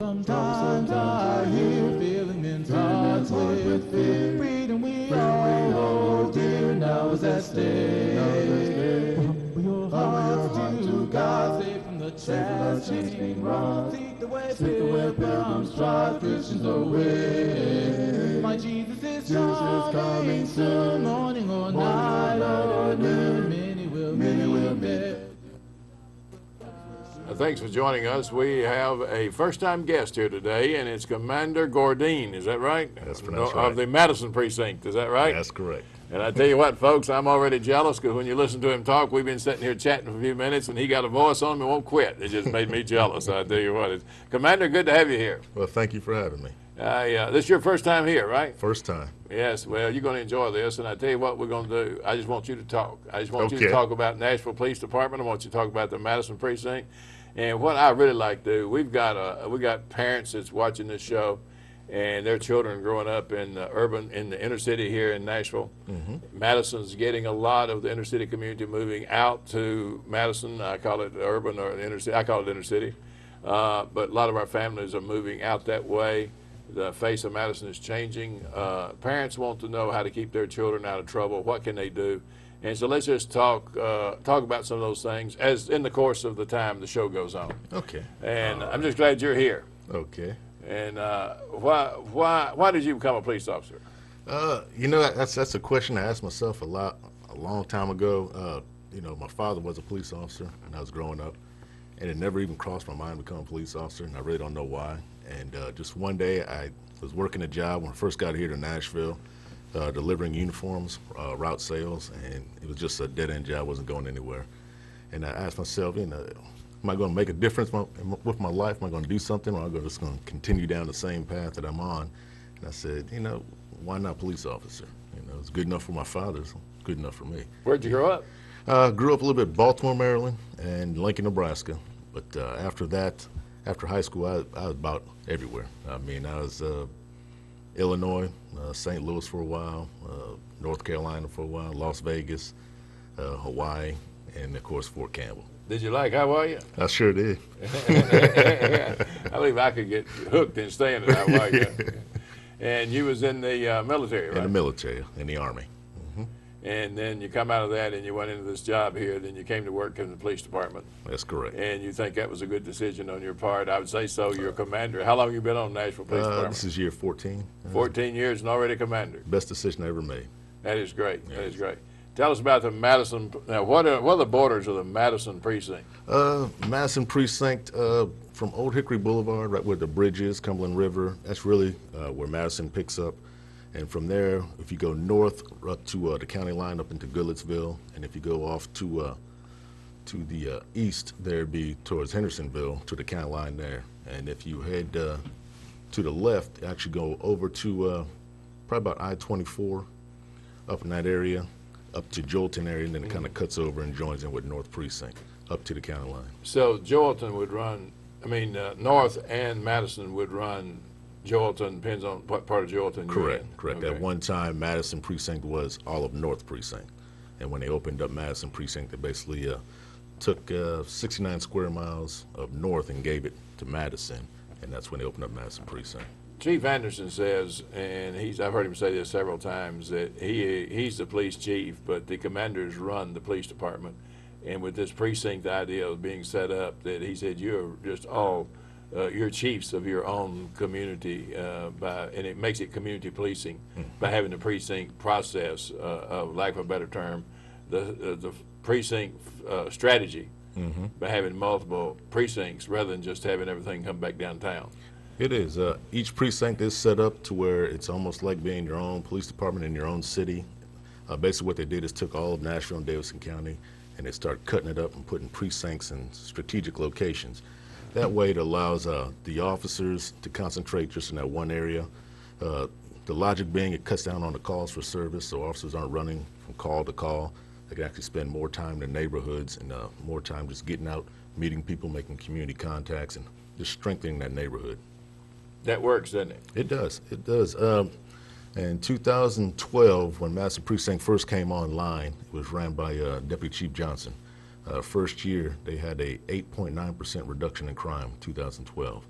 Sometimes I hear feeling in touch with fear. Freedom we all hold dear now is at stake. Humble your hearts to God, save from the chastening rod. Seek the way pilgrims trod, Christians away. My Jesus is coming soon, morning or night or noon. Many will be. Thanks for joining us. We have a first-time guest here today, and it's Commander Gordine. Is that right? That's pronounced right. Of the Madison Precinct. Is that right? That's correct. And I tell you what, folks, I'm already jealous because when you listen to him talk, we've been sitting here chatting for a few minutes, and he got a voice on him and won't quit. It just made me jealous. I tell you what, Commander, good to have you here. Well, thank you for having me. This is your first time here, right? First time. Yes. Well, you're going to enjoy this, and I tell you what we're going to do. I just want you to talk. I just want you to talk about Nashville Police Department. I want you to talk about the Madison Precinct. And what I really like to do, we got parents that's watching this show, and their children growing up in the inner city here in Nashville. Mm-hmm. Madison's getting a lot of the inner city community moving out to Madison. I call it urban or the inner city. I call it inner city, but a lot of our families are moving out that way. The face of Madison is changing. Parents want to know how to keep their children out of trouble. What can they do? And so let's just talk about some of those things as in the course of the time the show goes on. Okay. And I'm just glad you're here. Okay. And why did you become a police officer? That's a question I asked myself a long time ago. My father was a police officer when I was growing up, and it never even crossed my mind to become a police officer, and I really don't know why. And just one day I was working a job when I first got here to Nashville, delivering uniforms, route sales, and it was just a dead-end job, wasn't going anywhere. And I asked myself, am I going to make a difference with my life? Am I going to do something, or am I just going to continue down the same path that I'm on? And I said, why not police officer? It's good enough for my father, it's good enough for me. Where'd you grow up? Grew up a little bit in Baltimore, Maryland, and Lincoln, Nebraska. But after that, after high school, I was about everywhere. I was Illinois, St. Louis for a while, North Carolina for a while, Las Vegas, Hawaii, and of course Fort Campbell. Did you like Hawaii? I sure did. I believe I could get hooked in staying in Hawaii. And you was in the military, right? In the military, in the Army. And then you come out of that and you went into this job here, then you came to work in the police department. That's correct. And you think that was a good decision on your part? I would say so. You're a commander. How long have you been on the Nashville Police Department? This is year 14. 14 years and already commander. Best decision I ever made. That is great. Yes. That is great. Tell us about the Madison. Now, what are the borders of the Madison Precinct? Madison Precinct, from Old Hickory Boulevard, right where the bridge is, Cumberland River, that's really where Madison picks up. And from there, if you go north up to the county line up into Goodlettsville, and if you go off to the east, there'd be towards Hendersonville to the county line there. And if you head to the left, actually go over to probably about I-24 up in that area, up to Joelton area, and then it kind of cuts over and joins in with North Precinct up to the county line. So Joelton would run, North and Madison would run Joelton, depends on what part of Joelton you're in. Correct. Okay. At one time, Madison Precinct was all of North Precinct. And when they opened up Madison Precinct, they basically took 69 square miles of north and gave it to Madison, and that's when they opened up Madison Precinct. Chief Anderson says, and I've heard him say this several times, that he's the police chief, but the commanders run the police department. And with this precinct idea being set up, that he said you're just all you're chiefs of your own community, and it makes it community policing by having the precinct process, of lack of a better term, the precinct strategy by having multiple precincts rather than just having everything come back downtown. It is. Each precinct is set up to where it's almost like being your own police department in your own city. Basically what they did is took all of Nashville and Davidson County and they started cutting it up and putting precincts in strategic locations. That way it allows the officers to concentrate just in that one area. The logic being it cuts down on the calls for service, so officers aren't running from call to call. They can actually spend more time in the neighborhoods and more time just getting out, meeting people, making community contacts, and just strengthening that neighborhood. That works, doesn't it? It does. It does. In 2012, when Madison Precinct first came online, it was ran by Deputy Chief Johnson. First year, they had a 8.9% reduction in crime in 2012.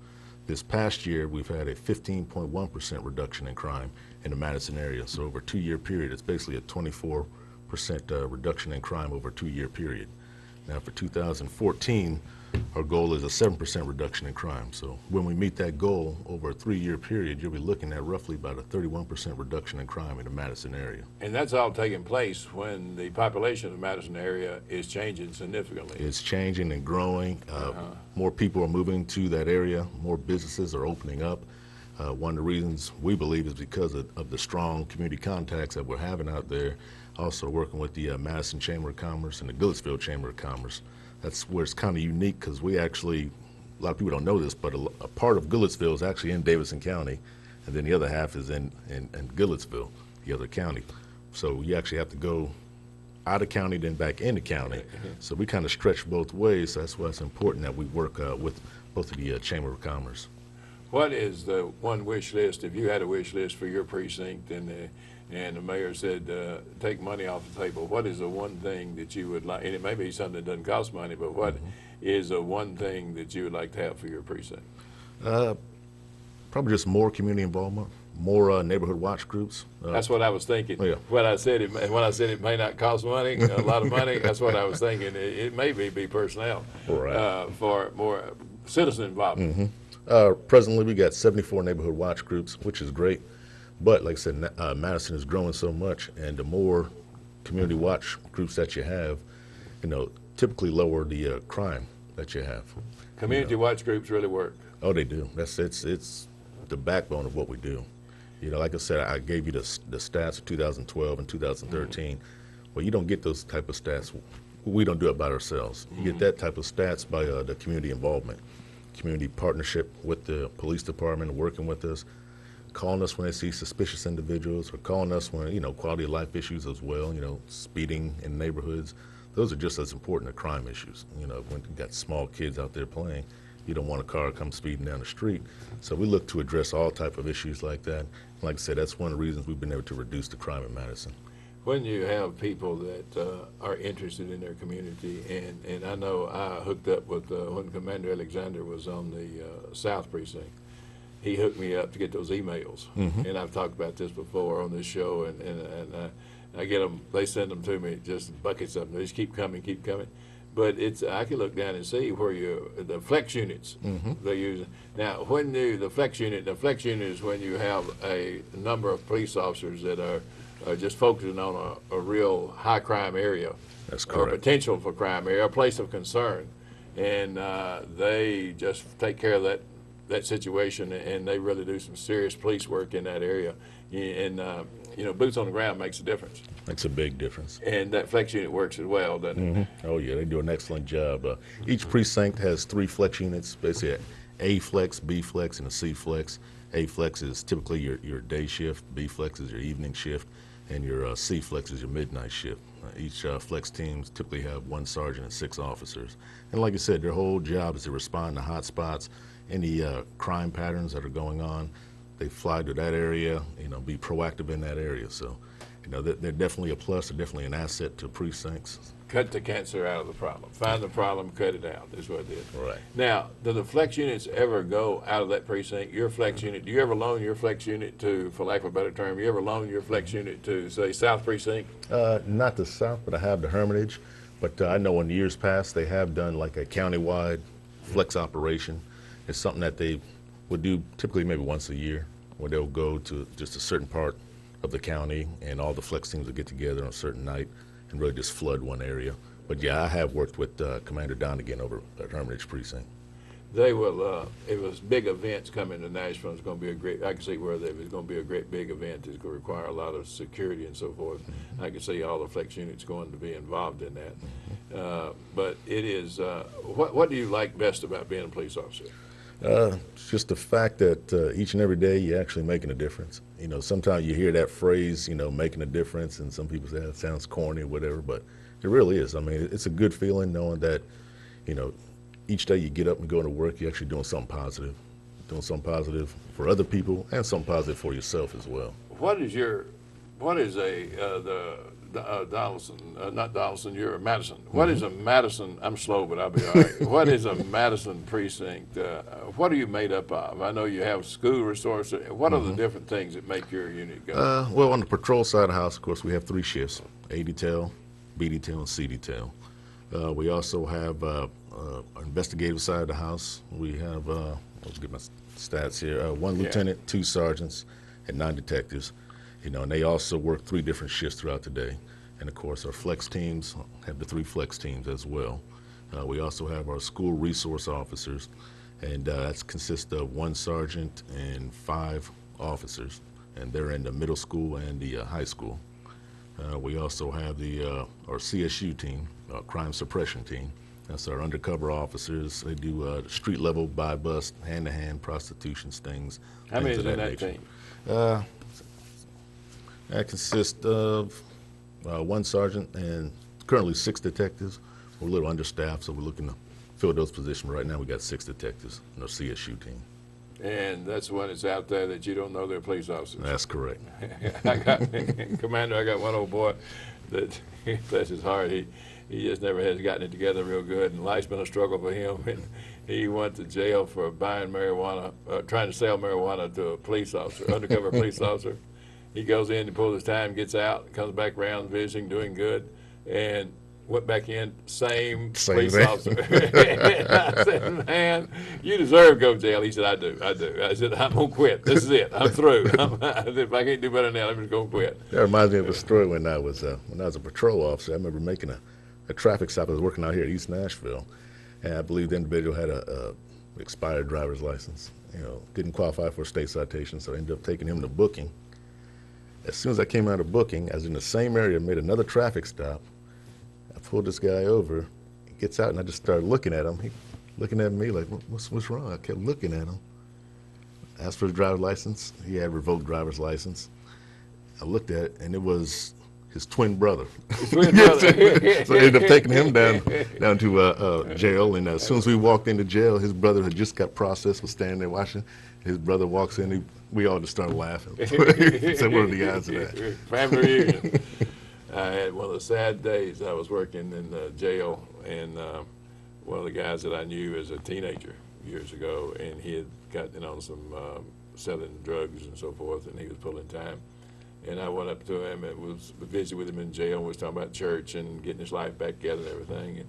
This past year, we've had a 15.1% reduction in crime in the Madison area. So over a 2-year period, it's basically a 24% reduction in crime over a 2-year period. Now for 2014, our goal is a 7% reduction in crime. So when we meet that goal over a 3-year period, you'll be looking at roughly about a 31% reduction in crime in the Madison area. And that's all taking place when the population of the Madison area is changing significantly. It's changing and growing. More people are moving to that area. More businesses are opening up. One of the reasons we believe is because of the strong community contacts that we're having out there. Also working with the Madison Chamber of Commerce and the Goodlettsville Chamber of Commerce. That's where it's kind of unique, because we actually, a lot of people don't know this, but a part of Goodlettsville is actually in Davidson County, and then the other half is in Goodlettsville, the other county. So you actually have to go out of county, then back into county. So we kind of stretch both ways. So that's why it's important that we work with both of the Chamber of Commerce. What is the one wish list, if you had a wish list for your precinct and the mayor said take money off the table, what is the one thing that you would like, and it may be something that doesn't cost money, but what is the one thing that you would like to have for your precinct? Probably just more community involvement, more neighborhood watch groups. That's what I was thinking. Yeah. When I said it may not cost money, a lot of money, that's what I was thinking. It may be personnel for more citizen involvement. Presently, we got 74 neighborhood watch groups, which is great. But like I said, Madison is growing so much, and the more community watch groups that you have, typically lower the crime that you have. Community watch groups really work. Oh, they do. It's the backbone of what we do. Like I said, I gave you the stats of 2012 and 2013. Well, you don't get those type of stats. We don't do it by ourselves. You get that type of stats by the community involvement, community partnership with the police department, working with us, calling us when they see suspicious individuals, or calling us when, quality of life issues as well, speeding in neighborhoods. Those are just as important as crime issues. When you've got small kids out there playing, you don't want a car come speeding down the street. So we look to address all type of issues like that. Like I said, that's one of the reasons we've been able to reduce the crime in Madison. When you have people that are interested in their community, and I know I hooked up with, when Commander Alexander was on the South Precinct, he hooked me up to get those emails. And I've talked about this before on this show, and I get them, they send them to me, just buckets of them. They just keep coming. But I can look down and see where the flex units they're using. Now, when the flex unit is when you have a number of police officers that are just focusing on a real high crime area. That's correct. Or potential for crime area, a place of concern. And they just take care of that situation, and they really do some serious police work in that area. And boots on the ground makes a difference. Makes a big difference. And that flex unit works as well, doesn't it? Oh yeah, they do an excellent job. Each precinct has 3 flex units, basically A flex, B flex, and a C flex. A flex is typically your day shift, B flex is your evening shift, and your C flex is your midnight shift. Each flex teams typically have 1 sergeant and 6 officers. And like I said, their whole job is to respond to hot spots, any crime patterns that are going on. They fly to that area, be proactive in that area. So, they're definitely a plus. They're definitely an asset to precincts. Cut the cancer out of the problem. Find the problem, cut it out, is what it is. Right. Now, do the flex units ever go out of that precinct? Your flex unit, do you ever loan your flex unit to, for lack of a better term, you ever loan your flex unit to, say, South Precinct? Not the South, but I have the Hermitage. But I know in years past they have done like a countywide flex operation. It's something that they would do typically maybe once a year, where they'll go to just a certain part of the county, and all the flex teams will get together on a certain night and really just flood one area. But yeah, I have worked with Commander Donegan over at Hermitage Precinct. They will, it was big events coming to Nashville. It's going to be a great, I can see where there's going to be a great big event. It's going to require a lot of security and so forth. I can see all the flex units going to be involved in that. But it is, what do you like best about being a police officer? It's just the fact that each and every day you're actually making a difference. Sometimes you hear that phrase, making a difference, and some people say it sounds corny or whatever, but it really is. I mean, it's a good feeling knowing that, each day you get up and go to work, you're actually doing something positive for other people and something positive for yourself as well. What is the Donaldson, not Donaldson, you're Madison. What is a Madison? I'm slow, but I'll be all right. What is a Madison precinct? What are you made up of? I know you have school resource. What are the different things that make your unit go? Well, on the patrol side of the house, of course, we have 3 shifts: A detail, B detail, and C detail. We also have our investigative side of the house. We have, let's get my stats here, 1 lieutenant, 2 sergeants, and 9 detectives. You know, and they also work 3 different shifts throughout the day. And of course, our flex teams have the 3 flex teams as well. We also have our school resource officers, and that consists of 1 sergeant and 5 officers, and they're in the middle school and the high school. We also have our CSU team, crime suppression team. That's our undercover officers. They do street level, buy bust, hand-to-hand prostitution stings. How many is in that team? That consists of 1 sergeant and currently 6 detectives. We're a little understaffed, so we're looking to fill those positions. Right now we got 6 detectives in our CSU team. And that's the one that's out there that you don't know they're police officers. That's correct. Commander, I got one old boy that, bless his heart, he just never has gotten it together real good, and life's been a struggle for him. And he went to jail for buying marijuana, trying to sell marijuana to a police officer, undercover police officer. He goes in, he pulls his time, gets out, comes back around visiting, doing good, and went back in, same police officer. I said, man, you deserve to go to jail. He said, I do. I said, I'm going to quit. This is it. I'm through. I said, if I can't do better than that, I'm just going to quit. That reminds me of a story when I was a patrol officer. I remember making a traffic stop. I was working out here at East Nashville, and I believe the individual had a expired driver's license. You know, didn't qualify for a state citation, so I ended up taking him to booking. As soon as I came out of booking, I was in the same area, made another traffic stop. I pulled this guy over. He gets out, and I just started looking at him. He looking at me like, what's wrong? I kept looking at him. Asked for his driver's license. He had revoked driver's license. I looked at it, and it was his twin brother. His twin brother. So I ended up taking him down to jail. And as soon as we walked into jail, his brother had just got processed, was standing there watching. His brother walks in. We all just started laughing. So what are the odds of that? Family reunion. I had one of the sad days. I was working in jail, and one of the guys that I knew as a teenager years ago, and he had gotten on some selling drugs and so forth, and he was pulling time. And I went up to him and was visiting with him in jail, and was talking about church and getting his life back together and everything.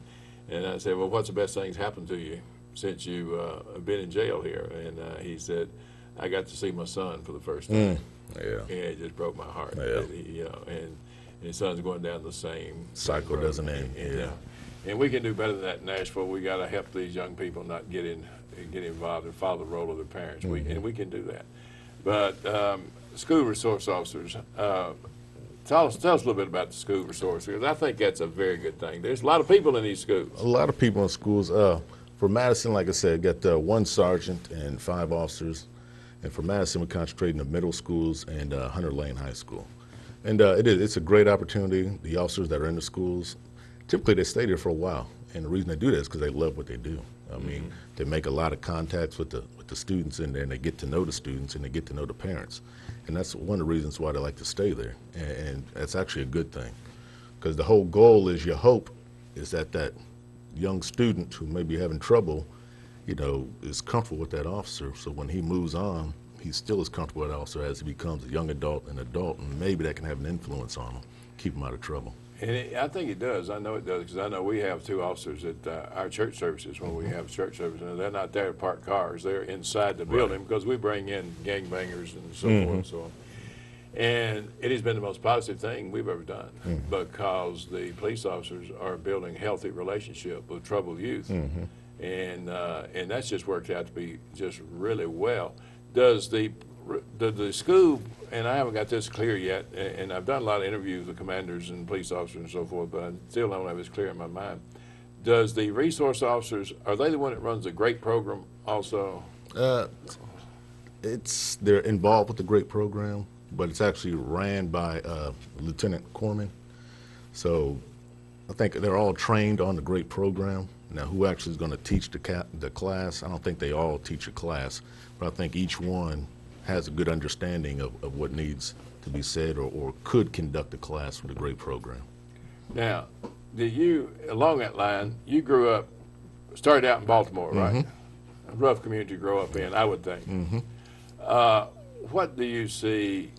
And I said, well, what's the best thing that's happened to you since you have been in jail here? And he said, I got to see my son for the first time. Yeah. And it just broke my heart. Yeah. And his son's going down the same cycle road. Doesn't end. Yeah. And we can do better than that in Nashville. We got to help these young people not get involved and follow the role of their parents. And we can do that. But school resource officers, tell us a little bit about the school resource, because I think that's a very good thing. There's a lot of people in these schools. A lot of people in schools. For Madison, like I said, got 1 sergeant and 5 officers. And for Madison, we concentrate in the middle schools and Hunter Lane High School. And it's a great opportunity. The officers that are in the schools, typically they stay there for a while. And the reason they do that is because they love what they do. I mean, they make a lot of contacts with the students in there, and they get to know the students, and they get to know the parents. And that's one of the reasons why they like to stay there. And that's actually a good thing. Because the whole goal is, your hope is that young student who may be having trouble, you know, is comfortable with that officer. So when he moves on, he's still as comfortable with that officer as he becomes a young adult, and maybe that can have an influence on him, keep him out of trouble. And I think it does. I know it does, because I know we have 2 officers at our church services when we have church services, and they're not there to park cars. They're inside the building, because we bring in gangbangers and so forth and so on. And it has been the most positive thing we've ever done, because the police officers are building a healthy relationship with troubled youth. And that's just worked out to be just really well. Does the school, and I haven't got this clear yet, and I've done a lot of interviews with commanders and police officers and so forth, but I still don't have this clear in my mind. Does the resource officers, are they the one that runs the GREAT program also? They're involved with the GREAT program, but it's actually ran by Lieutenant Corman. So I think they're all trained on the GREAT program. Now, who actually is going to teach the class? I don't think they all teach a class, but I think each one has a good understanding of what needs to be said, or could conduct a class with a great program. Now, did you, along that line, you grew up, started out in Baltimore, right? A rough community to grow up in, I would think. What do you see,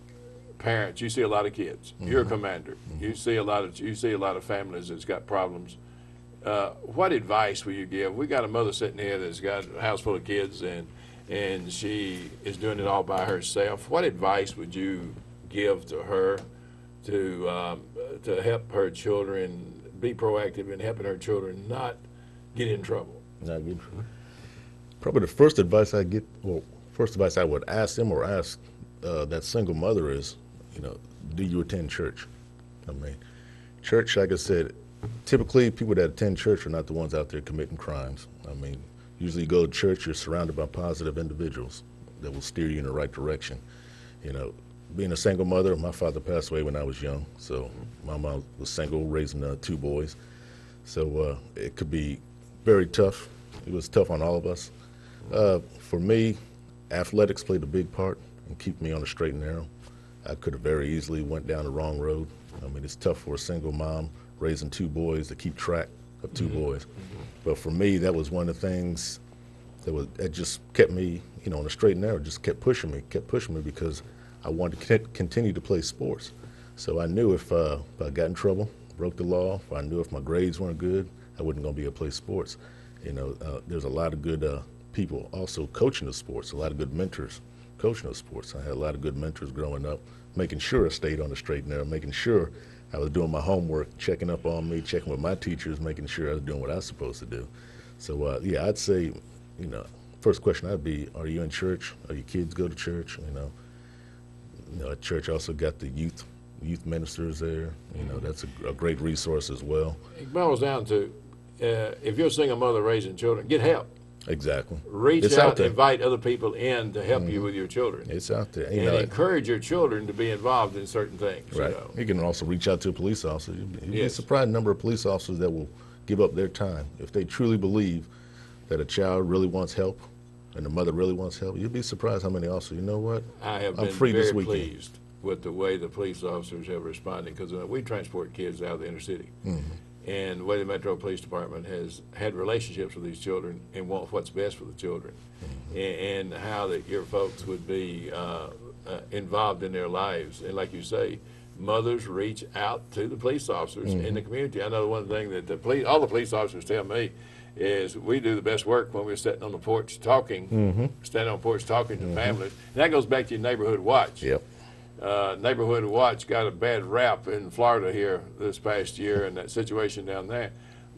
parents? You see a lot of kids. You're a commander. You see a lot of families that's got problems. What advice will you give? We got a mother sitting here that's got a house full of kids, and she is doing it all by herself. What advice would you give to her to help her children be proactive in helping her children not get in trouble? Not get in trouble. Probably the first advice I get, well, first advice I would ask them or ask that single mother is, do you attend church? I mean, church, like I said, typically people that attend church are not the ones out there committing crimes. I mean, usually you go to church, you're surrounded by positive individuals that will steer you in the right direction. Being a single mother, my father passed away when I was young, so my mom was single, raising 2 boys. So it could be very tough. It was tough on all of us. For me, athletics played a big part in keeping me on the straight and narrow. I could have very easily went down the wrong road. I mean, it's tough for a single mom raising 2 boys to keep track of 2 boys. But for me, that was one of the things that just kept me, on the straight and narrow, just kept pushing me because I wanted to continue to play sports. So I knew if I got in trouble, broke the law, if I knew if my grades weren't good, I wasn't going to be able to play sports. There's a lot of good people also coaching the sports, a lot of good mentors coaching those sports. I had a lot of good mentors growing up, making sure I stayed on the straight and narrow, making sure I was doing my homework, checking up on me, checking with my teachers, making sure I was doing what I was supposed to do. So yeah, I'd say, first question I'd be, are you in church? Are your kids go to church? At church also got the youth ministers there. That's a great resource as well. It boils down to, if you're a single mother raising children, get help. Exactly. Reach out, invite other people in to help you with your children. It's out there. And encourage your children to be involved in certain things. Right. You can also reach out to a police officer. You'd be surprised the number of police officers that will give up their time. If they truly believe that a child really wants help and the mother really wants help, you'd be surprised how many officers, I have I'm been free very this weekend. pleased with the way the police officers have responded, because we transport kids out of the inner city. And the way the Metro Police Department has had relationships with these children and want what's best for the children, and how that your folks would be involved in their lives. And like you say, mothers reach out to the police officers in the community. I know one thing that all the police officers tell me is we do the best work when we're sitting on the porch talking, standing on the porch talking to families. And that goes back to your neighborhood watch. Yep. Neighborhood Watch got a bad rap in Florida here this past year, and that situation down there.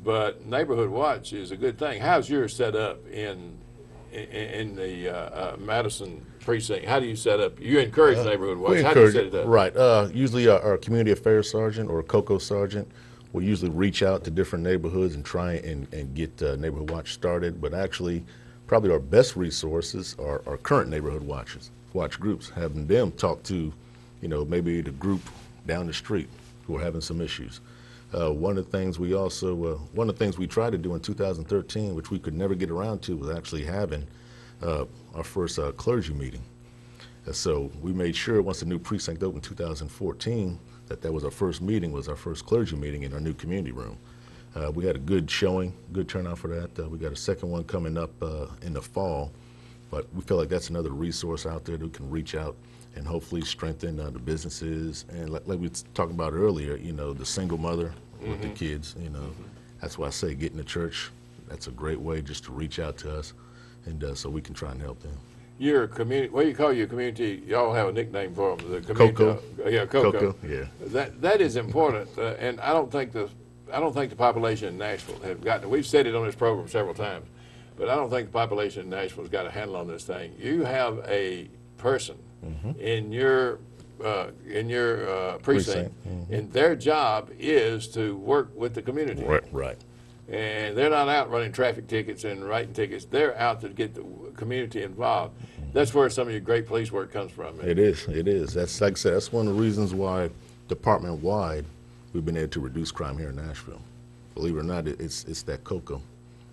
But Neighborhood Watch is a good thing. How's yours set up in the Madison Precinct? How do you set up? You encourage Neighborhood Watch. How do you set it up? Right. Usually our community affairs sergeant or COCO sergeant will usually reach out to different neighborhoods and try and get Neighborhood Watch started. But actually, probably our best resources are our current Neighborhood Watch groups, having them talk to maybe the group down the street who are having some issues. One of the things we tried to do in 2013, which we could never get around to, was actually having our first clergy meeting. So we made sure once the new precinct opened in 2014 that was our first meeting, was our first clergy meeting in our new community room. We had a good showing, good turnout for that. We got a second one coming up in the fall, but we feel like that's another resource out there that we can reach out and hopefully strengthen the businesses. And like we were talking about earlier, the single mother with the kids, that's why I say getting to church, that's a great way just to reach out to us, and so we can try and help them. Your community, what do you call your community? Y'all have a nickname for them. The community, Coco. Yeah, Coco. Yeah. That is important, and I don't think the population in Nashville have gotten it. We've said it on this program several times, but I don't think the population in Nashville has got a handle on this thing. You have a person in your precinct, and their job is to work with the community. Right. And they're not out running traffic tickets and writing tickets. They're out to get the community involved. That's where some of your great police work comes from. It is. That's, like I said, that's one of the reasons why department-wide we've been able to reduce crime here in Nashville. Believe it or not, it's that COCO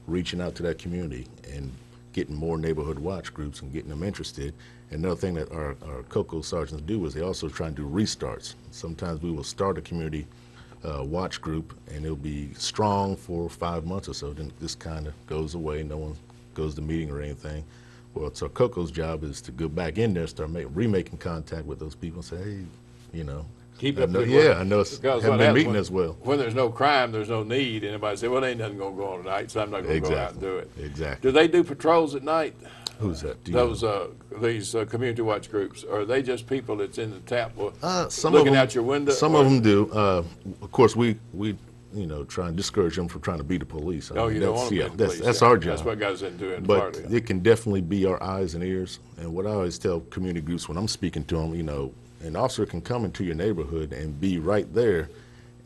reaching out to that community and getting more neighborhood watch groups and getting them interested. Another thing that our COCO sergeants do is they also try and do restarts. Sometimes we will start a community watch group, and it'll be strong for 5 months or so. Then this kind of goes away. No one goes to meeting or anything. Well, so COCO's job is to go back in there, start remaking contact with those people, and say, hey, you know, keep up. I know it's haven't been meeting as well. When there's no crime, there's no need. And everybody say, well, there ain't nothing going to go on tonight, so I'm not going to go out and do it. Exactly. Do they do patrols at night? Who's that? These community watch groups, or are they just people that's in the tap some looking of them, out your window? Some of them do. Of course, we try and discourage them from trying to be the police. You don't want to be the police. That's our job. That's what got us into it. But it can definitely be our eyes and ears. And what I always tell community groups when I'm speaking to them, an officer can come into your neighborhood and be right there,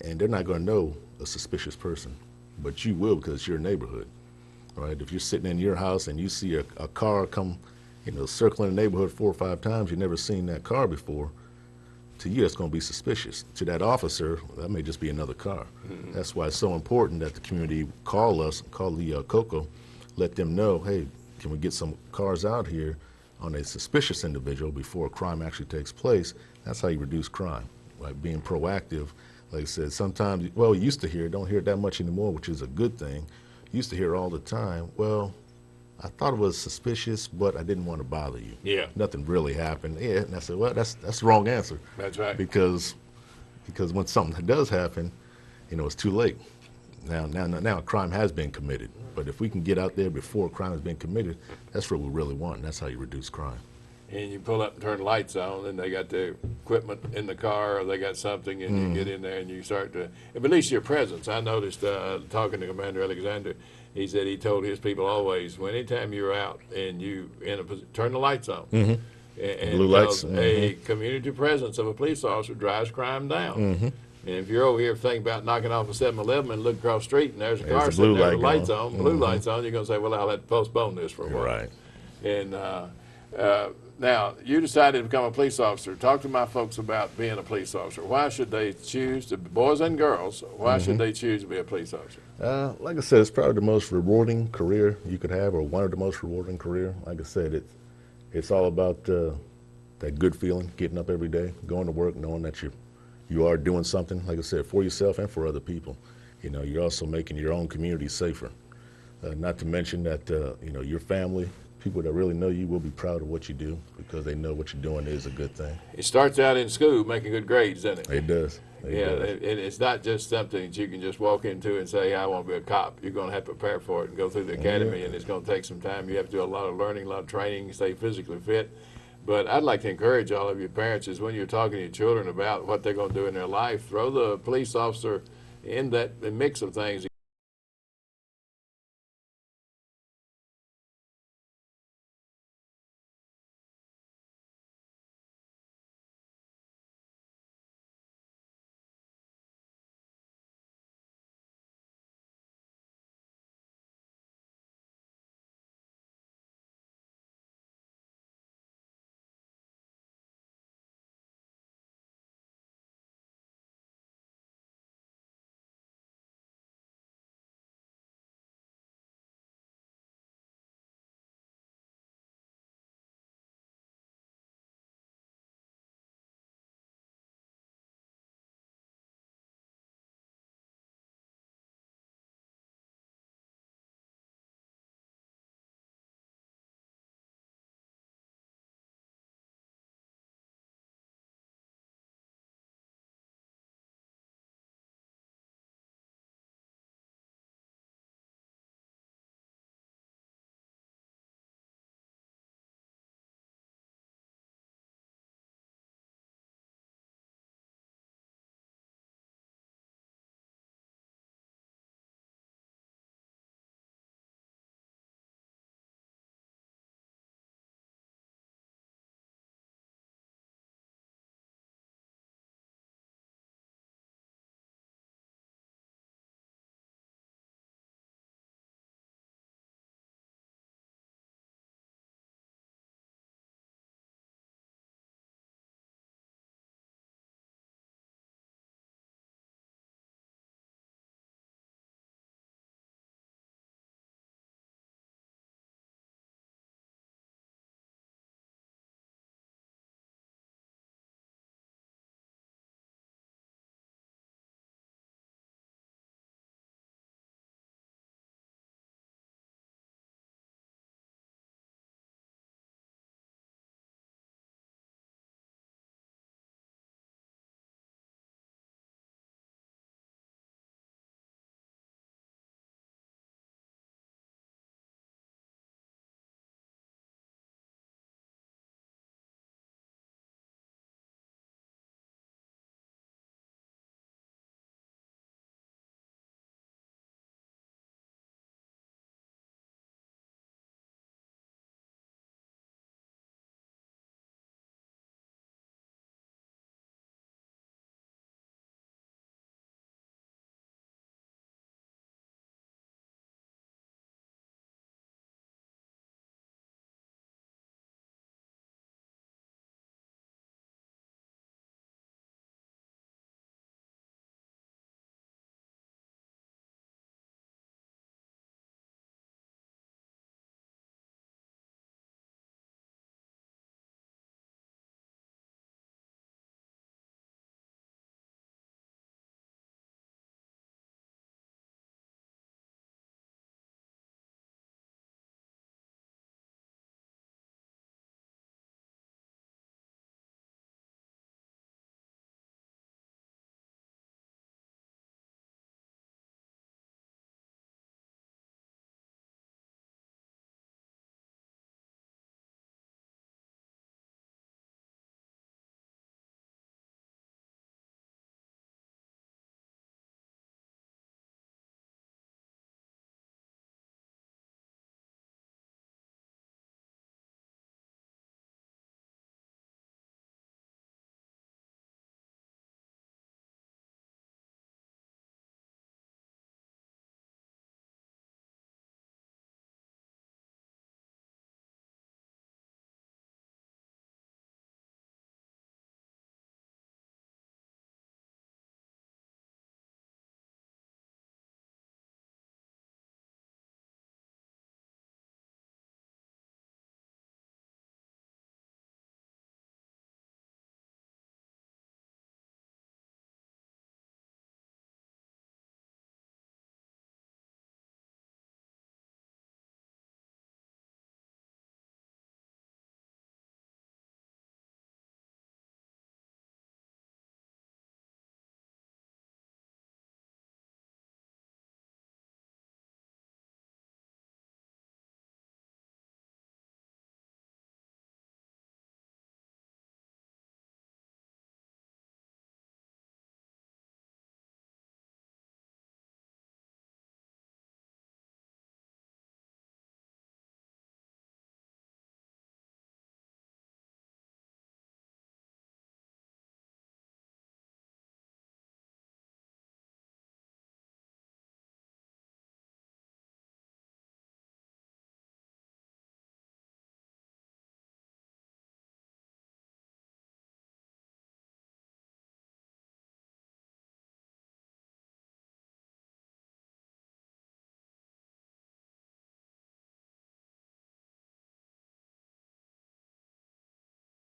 and they're not going to know a suspicious person, but you will, because it's your neighborhood. Right? If you're sitting in your house and you see a car come, circling the neighborhood 4 or 5 times, you've never seen that car before, to you, it's going to be suspicious. To that officer, that may just be another car. Mm-hmm. That's why it's so important that the community call the COCO, let them know, hey, can we get some cars out here on a suspicious individual before a crime actually takes place? That's how you reduce crime, like being proactive. Like I said, sometimes, you used to don't hear it that much anymore, which is a good thing. Used to hear all the time, well, I thought it was suspicious, but I didn't want to bother you. Yeah. Nothing really happened. Yeah, and I said, well, that's the wrong answer. That's right. Because when something does happen, it's too late. Now a crime has been committed. But if we can get out there before a crime has been committed, that's what we really want, and that's how you reduce crime. And you pull up and turn the lights on, and they got the equipment in the car, or they got something, and you get in there and you start to, at least your presence. I noticed talking to Commander Alexander, he said he told his people always, well, anytime you're out and you turn the lights on. Mm-hmm. And blue lights. A community presence of a police officer drives crime down. Mm-hmm. And if you're over here thinking about knocking off a 7-Eleven and look across the street and there's a car sitting there with lights on, blue lights on, you're going to say, well, I'll have to postpone this for a while. Right. And now, you decided to become a police officer. Talk to my folks about being a police officer. Why should they choose, boys and girls, why should they choose to be a police officer? Like I said, it's probably the most rewarding career you could have, or one of the most rewarding career. Like I said, it's all about that good feeling, getting up every day, going to work, knowing that you are doing something, like I said, for yourself and for other people. You're also making your own community safer. Not to mention that, your family, people that really know you will be proud of what you do because they know what you're doing is a good thing. It starts out in school making good grades, doesn't it? It does. It's not just something that you can just walk into and say, I want to be a cop. You're going to have to prepare for it and go through the academy, and it's going to take some time. You have to do a lot of learning, a lot of training, stay physically fit. But I'd like to encourage all of your parents is when you're talking to your children about what they're going to do in their life, throw the police officer in that mix of things